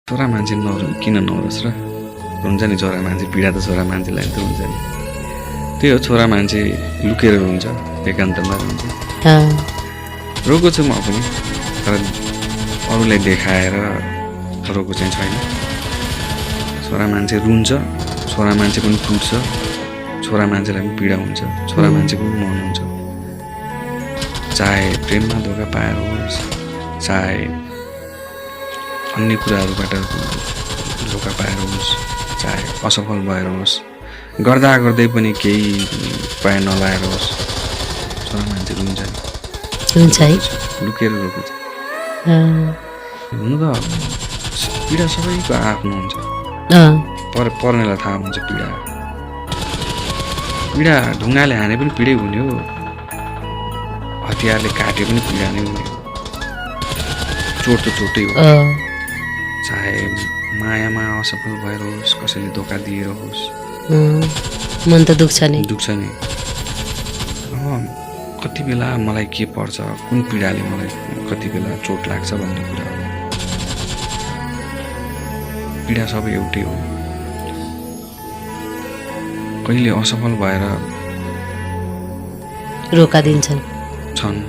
छोरा मान्छे किन नहोस् र हुन्छ नि छोरा मान्छे पीडा त छोरा मान्छेलाई त हुन्छ नि त्यही हो छोरा मान्छे लुकेर हुन्छ एकान्तमा हुन्छ रोको छु म पनि तर अरूलाई देखाएर रोको चाहिँ छैन छोरा मान्छे रुन्छ छोरा मान्छे पनि टुट्छ छोरा मान्छेलाई पनि पीडा हुन्छ छोरा मान्छेको पनि मन हुन्छ चाहे प्रेममा धोका पाएर होस् चाहे अन्य कुराहरूबाट धोका पाएर होस् चाहे असफल भएर होस् गर्दा गर्दै पनि केही पाए नलाएर होस् छोरा मान्छे रुन्छ है लुकेर रोक्छ हुनु त पीडा सबैको आफ्नो हुन्छ पर्नेलाई थाहा हुन्छ पीडा ढुङ्गाले हाने पनि पीडै हुने हो हतियारले काटे पनि पीडा नै हुने हो चोट त चोटै हो चाहे मायामा असफल भएर होस् कसैले धोका दिएर होस् मन त दुख्छ नि अब कति बेला मलाई के पर्छ कुन पीडाले मलाई कति बेला चोट लाग्छ भन्ने कुरा हो पीडा सबै एउटै हो कहिले असफल भएर रोका दिन्छन् छन्